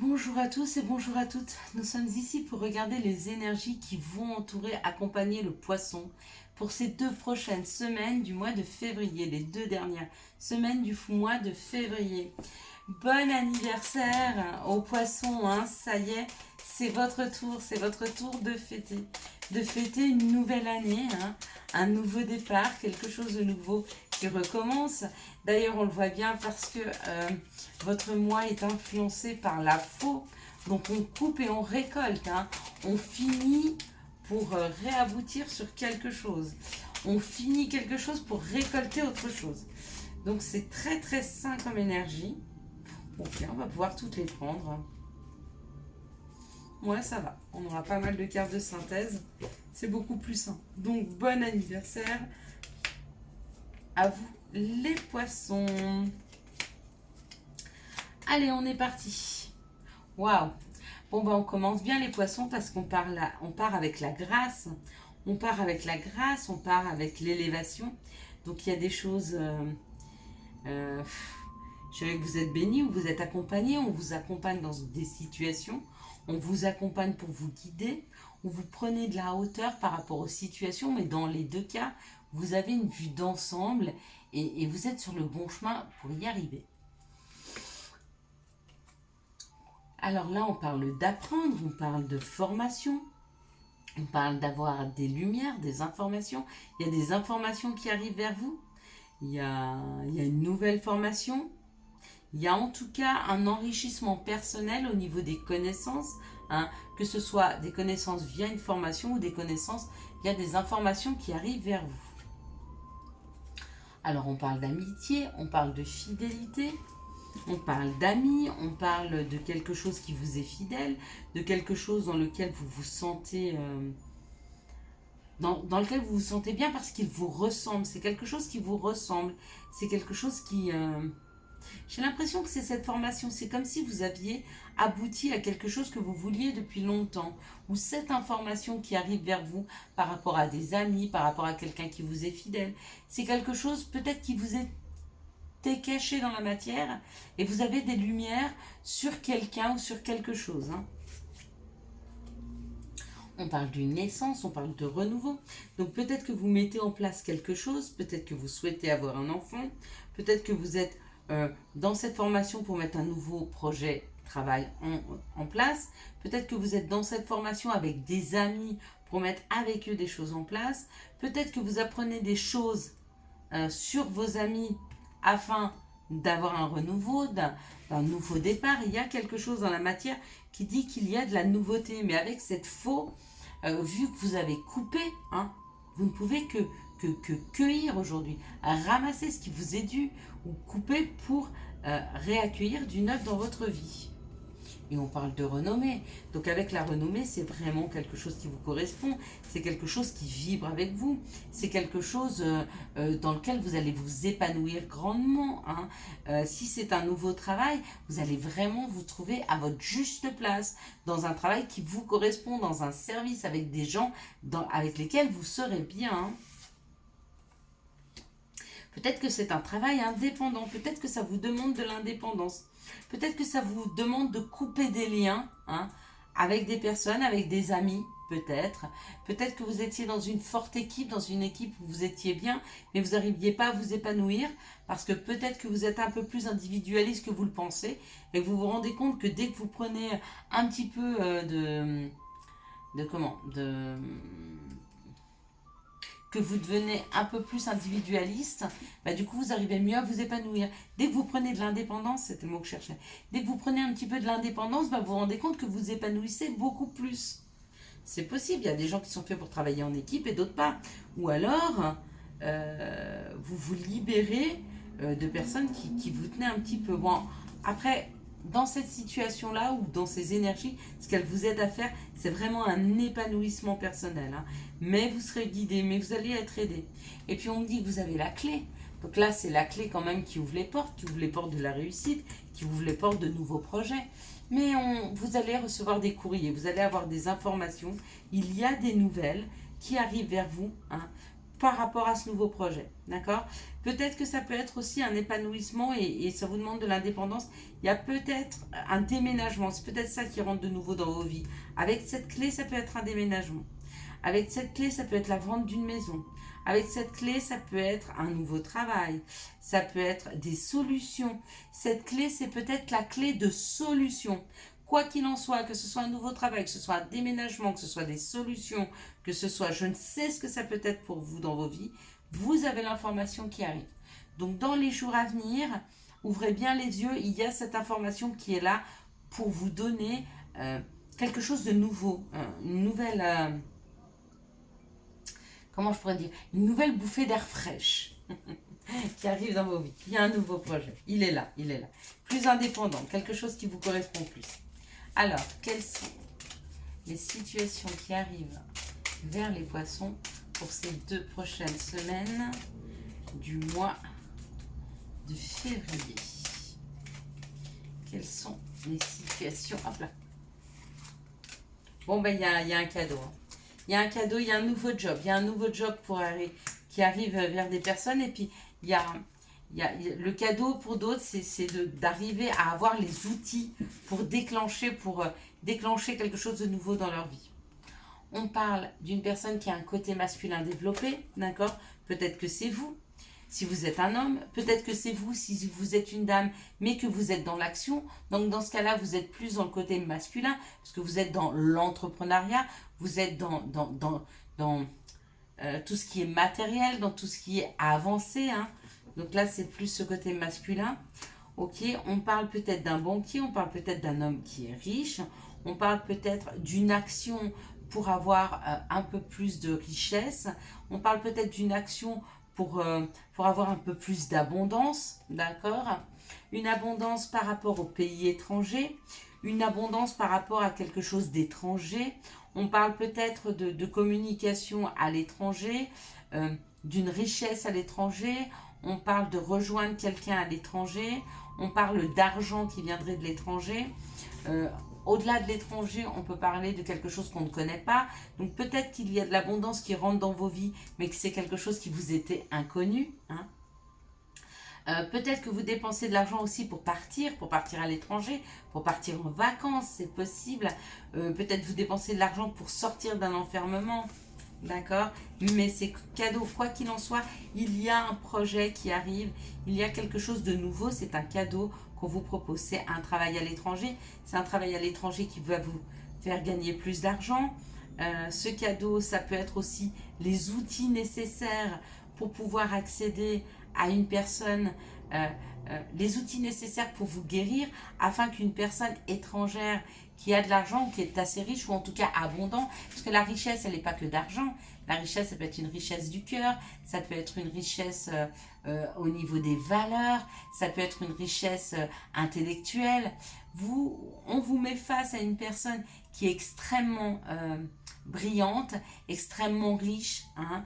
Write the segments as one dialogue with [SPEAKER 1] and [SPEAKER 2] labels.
[SPEAKER 1] Bonjour à tous et bonjour à toutes. Nous sommes ici pour regarder les énergies qui vont entourer, accompagner le poisson pour ces 2 prochaines semaines du mois de février, les 2 dernières semaines du mois de février. Bon anniversaire aux poissons, hein, ça y est, c'est votre tour de fêter une nouvelle année, hein, un nouveau départ, quelque chose de nouveau qui recommence. D'ailleurs, on le voit bien parce que votre mois est influencé par la faux, donc on coupe et on récolte, hein. On finit pour réaboutir sur quelque chose. On finit quelque chose pour récolter autre chose. Donc c'est très très sain comme énergie. Ok, on va pouvoir toutes les prendre. Ouais, ça va. On aura pas mal de cartes de synthèse. C'est beaucoup plus sain. Donc, bon anniversaire à vous, les poissons. Allez, on est parti. Waouh. Bon, ben, on commence bien les poissons parce qu'on on part avec la grâce. On part avec la grâce, on part avec l'élévation. Donc, il y a des choses... euh, je dirais que vous êtes bénis ou vous êtes accompagnés, on vous accompagne dans des situations, on vous accompagne pour vous guider, ou vous prenez de la hauteur par rapport aux situations, mais dans les deux cas, vous avez une vue d'ensemble et vous êtes sur le bon chemin pour y arriver. Alors là, on parle d'apprendre, on parle de formation, on parle d'avoir des lumières, des informations. Il y a des informations qui arrivent vers vous, il y a une nouvelle formation. Il y a en tout cas un enrichissement personnel au niveau des connaissances, hein, que ce soit des connaissances via une formation ou des connaissances via des informations qui arrivent vers vous. Alors on parle d'amitié, on parle de fidélité, on parle d'amis, on parle de quelque chose qui vous est fidèle, de quelque chose dans lequel vous vous sentez... dans lequel vous vous sentez bien parce qu'il vous ressemble. C'est quelque chose qui vous ressemble. C'est quelque chose qui... J'ai l'impression que c'est cette formation. C'est comme si vous aviez abouti à quelque chose que vous vouliez depuis longtemps. Ou cette information qui arrive vers vous par rapport à des amis, par rapport à quelqu'un qui vous est fidèle. C'est quelque chose peut-être qui vous était caché dans la matière et vous avez des lumières sur quelqu'un ou sur quelque chose, hein. On parle d'une naissance, on parle de renouveau. Donc peut-être que vous mettez en place quelque chose, peut-être que vous souhaitez avoir un enfant, peut-être que vous êtes dans cette formation pour mettre un nouveau projet travail en place, peut-être que vous êtes dans cette formation avec des amis pour mettre avec eux des choses en place, peut-être que vous apprenez des choses sur vos amis afin d'avoir un renouveau, d'un nouveau départ. Il y a quelque chose dans la matière qui dit qu'il y a de la nouveauté, mais avec cette faux, vu que vous avez coupé, hein, vous ne pouvez que cueillir aujourd'hui, ramasser ce qui vous est dû ou couper pour réaccueillir du neuf dans votre vie. Et on parle de renommée. Donc avec la renommée, c'est vraiment quelque chose qui vous correspond. C'est quelque chose qui vibre avec vous. C'est quelque chose dans lequel vous allez vous épanouir grandement, hein. Si c'est un nouveau travail, vous allez vraiment vous trouver à votre juste place, dans un travail qui vous correspond, dans un service avec des gens avec lesquels vous serez bien, hein. Peut-être que c'est un travail indépendant, peut-être que ça vous demande de l'indépendance, peut-être que ça vous demande de couper des liens, hein, avec des personnes, avec des amis, peut-être. Peut-être que vous étiez dans une forte équipe, dans une équipe où vous étiez bien, mais vous n'arriviez pas à vous épanouir, parce que peut-être que vous êtes un peu plus individualiste que vous le pensez, et que vous vous rendez compte que dès que vous prenez un petit peu que vous devenez un peu plus individualiste, bah du coup vous arrivez mieux à vous épanouir. Dès que vous prenez de l'indépendance, c'était le mot que je cherchais, dès que vous prenez un petit peu de l'indépendance, bah vous vous rendez compte que vous épanouissez beaucoup plus. C'est possible, il y a des gens qui sont faits pour travailler en équipe et d'autres pas. Ou alors, vous vous libérez de personnes qui vous tenaient un petit peu. Bon, après, dans cette situation-là ou dans ces énergies, ce qu'elles vous aident à faire, c'est vraiment un épanouissement personnel, hein. Mais vous serez guidé, mais vous allez être aidé. Et puis on me dit que vous avez la clé. Donc là, c'est la clé quand même qui ouvre les portes, qui ouvre les portes de la réussite, qui ouvre les portes de nouveaux projets. Mais vous allez recevoir des courriers, vous allez avoir des informations, il y a des nouvelles qui arrivent vers vous, hein, par rapport à ce nouveau projet, d'accord? Peut-être que ça peut être aussi un épanouissement et ça vous demande de l'indépendance. Il y a peut-être un déménagement, c'est peut-être ça qui rentre de nouveau dans vos vies. Avec cette clé, ça peut être un déménagement. Avec cette clé, ça peut être la vente d'une maison. Avec cette clé, ça peut être un nouveau travail. Ça peut être des solutions. Cette clé, c'est peut-être la clé de solution. Quoi qu'il en soit, que ce soit un nouveau travail, que ce soit un déménagement, que ce soit des solutions, que ce soit, je ne sais ce que ça peut être pour vous dans vos vies, vous avez l'information qui arrive. Donc dans les jours à venir, ouvrez bien les yeux, il y a cette information qui est là pour vous donner quelque chose de nouveau, une nouvelle, comment je pourrais dire, une nouvelle bouffée d'air fraîche qui arrive dans vos vies. Il y a un nouveau projet, il est là, il est là. Plus indépendant, quelque chose qui vous correspond plus. Alors, quelles sont les situations qui arrivent vers les poissons pour ces 2 prochaines semaines du mois de février? Quelles sont les situations? Hop là. Bon, ben, il y a un cadeau. Il y a un cadeau, il y a un nouveau job. Il y a un nouveau job qui arrive vers des personnes. Et puis, il y a le cadeau pour d'autres, c'est d'arriver à avoir les outils pour déclencher quelque chose de nouveau dans leur vie. On parle d'une personne qui a un côté masculin développé, d'accord? Peut-être que c'est vous, si vous êtes un homme. Peut-être que c'est vous, si vous êtes une dame, mais que vous êtes dans l'action. Donc, dans ce cas-là, vous êtes plus dans le côté masculin, parce que vous êtes dans l'entrepreneuriat, vous êtes dans tout ce qui est matériel, dans tout ce qui est avancé, hein. Donc là, c'est plus ce côté masculin. Ok, on parle peut-être d'un banquier, on parle peut-être d'un homme qui est riche, on parle peut-être d'une action pour avoir un peu plus de richesse, on parle peut-être d'une action pour avoir un peu plus d'abondance, d'accord? Une abondance par rapport au pays étranger, une abondance par rapport à quelque chose d'étranger. On parle peut-être de communication à l'étranger, d'une richesse à l'étranger. On parle de rejoindre quelqu'un à l'étranger. On parle d'argent qui viendrait de l'étranger. Au-delà de l'étranger, on peut parler de quelque chose qu'on ne connaît pas. Donc peut-être qu'il y a de l'abondance qui rentre dans vos vies, mais que c'est quelque chose qui vous était inconnu, hein. Peut-être que vous dépensez de l'argent aussi pour partir à l'étranger, pour partir en vacances, c'est possible. Peut-être vous dépensez de l'argent pour sortir d'un enfermement, d'accord? Mais c'est cadeau, quoi qu'il en soit, il y a un projet qui arrive, il y a quelque chose de nouveau, c'est un cadeau qu'on vous propose. C'est un travail à l'étranger, c'est un travail à l'étranger qui va vous faire gagner plus d'argent. Ce cadeau, ça peut être aussi les outils nécessaires pour pouvoir accéder à une personne, les outils nécessaires pour vous guérir, afin qu'une personne étrangère qui a de l'argent, ou qui est assez riche, ou en tout cas abondant, parce que la richesse, elle n'est pas que d'argent. La richesse, ça peut être une richesse du cœur, ça peut être une richesse au niveau des valeurs, ça peut être une richesse intellectuelle. On vous met face à une personne qui est extrêmement brillante, extrêmement riche, hein,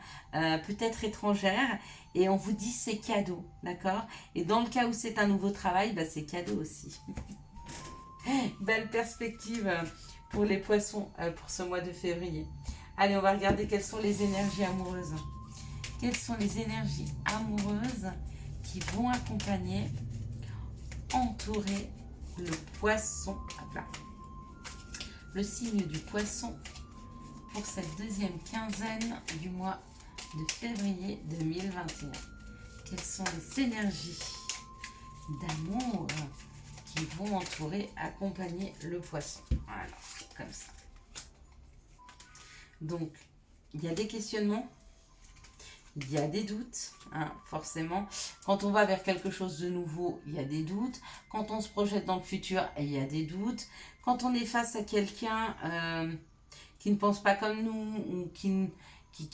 [SPEAKER 1] peut-être étrangère, et on vous dit c'est cadeau, d'accord? Et dans le cas où c'est un nouveau travail, bah, c'est cadeau aussi. Belle perspective pour les poissons pour ce mois de février. Allez, on va regarder quelles sont les énergies amoureuses. Quelles sont les énergies amoureuses qui vont accompagner, entourer le poisson, hop là, le signe du poisson pour cette deuxième quinzaine du mois de février 2021. Quelles sont les énergies d'amour qui vont entourer, accompagner le poisson? Voilà, comme ça. Donc, il y a des questionnements, il y a des doutes, hein, forcément. Quand on va vers quelque chose de nouveau, il y a des doutes. Quand on se projette dans le futur, il y a des doutes. Quand on est face à quelqu'un qui ne pense pas comme nous, ou qui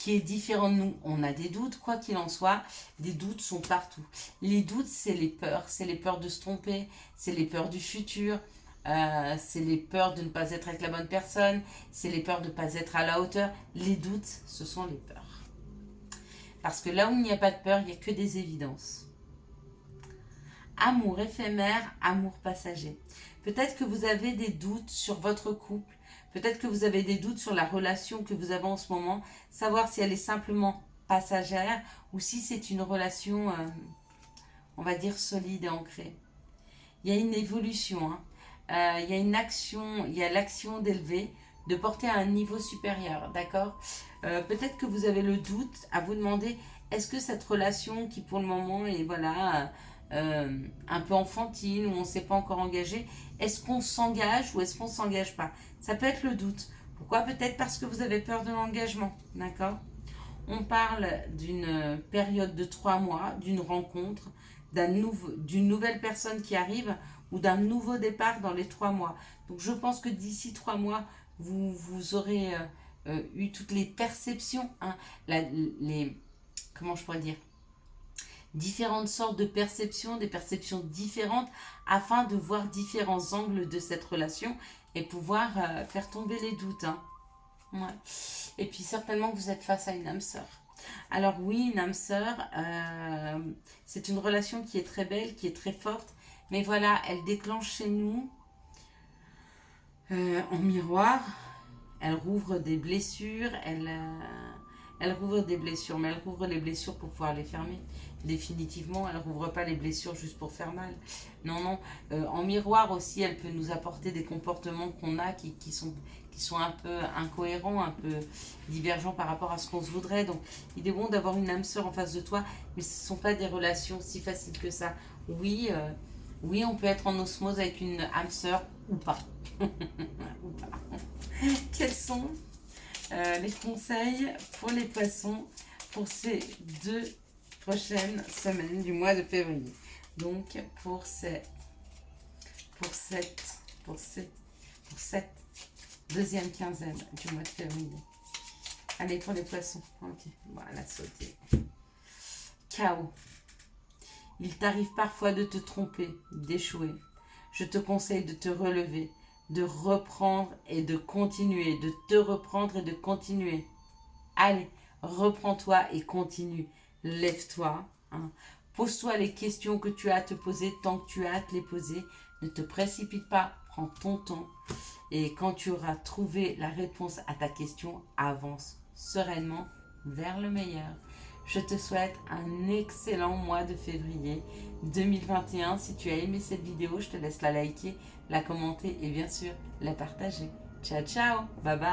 [SPEAKER 1] est différent de nous, on a des doutes. Quoi qu'il en soit, des doutes sont partout. Les doutes, c'est les peurs de se tromper, c'est les peurs du futur, c'est les peurs de ne pas être avec la bonne personne, c'est les peurs de ne pas être à la hauteur. Les doutes, ce sont les peurs. Parce que là où il n'y a pas de peur, il n'y a que des évidences. Amour éphémère, amour passager. Peut-être que vous avez des doutes sur votre couple, peut-être que vous avez des doutes sur la relation que vous avez en ce moment, savoir si elle est simplement passagère ou si c'est une relation, on va dire, solide et ancrée. Il y a une évolution, hein. Il y a une action, il y a l'action d'élever, de porter à un niveau supérieur, d'accord. Peut-être que vous avez le doute à vous demander, est-ce que cette relation qui pour le moment est voilà, un peu enfantine ou on ne s'est pas encore engagé, est-ce qu'on s'engage ou est-ce qu'on ne s'engage pas? Ça peut être le doute. Pourquoi? Peut-être parce que vous avez peur de l'engagement, d'accord. On parle d'une période de 3 mois, d'une rencontre, d'une nouvelle personne qui arrive ou d'un nouveau départ dans les 3 mois. Donc je pense que d'ici 3 mois, vous aurez eu toutes les perceptions, hein, comment je pourrais dire, différentes sortes de perceptions, des perceptions différentes, afin de voir différents angles de cette relation et pouvoir faire tomber les doutes, hein. Ouais. Et puis certainement que vous êtes face à une âme sœur. Alors oui, une âme sœur, c'est une relation qui est très belle, qui est très forte, mais voilà, elle déclenche chez nous en miroir, elle rouvre des blessures, elle rouvre des blessures, mais elle rouvre les blessures pour pouvoir les fermer. Définitivement, elle rouvre pas les blessures juste pour faire mal. Non, non. En miroir aussi, elle peut nous apporter des comportements qu'on a qui sont un peu incohérents, un peu divergents par rapport à ce qu'on se voudrait. Donc, il est bon d'avoir une âme sœur en face de toi, mais ce ne sont pas des relations si faciles que ça. Oui, oui, on peut être en osmose avec une âme sœur ou pas. Ou pas. Quels sont les conseils pour les poissons pour ces 2 prochaines semaines du mois de février? Donc pour cette deuxième quinzaine du mois de février. Allez, pour les poissons. Ok, voilà, sauter. Chaos. Il t'arrive parfois de te tromper, d'échouer. Je te conseille de te relever, de reprendre et de continuer, de te reprendre et de continuer. Allez, reprends-toi et continue. Lève-toi, hein. Pose-toi les questions que tu as à te poser tant que tu as à te les poser. Ne te précipite pas, prends ton temps. Et quand tu auras trouvé la réponse à ta question, avance sereinement vers le meilleur. Je te souhaite un excellent mois de février 2021. Si tu as aimé cette vidéo, je te laisse la liker, la commenter et bien sûr la partager. Ciao, ciao, bye bye.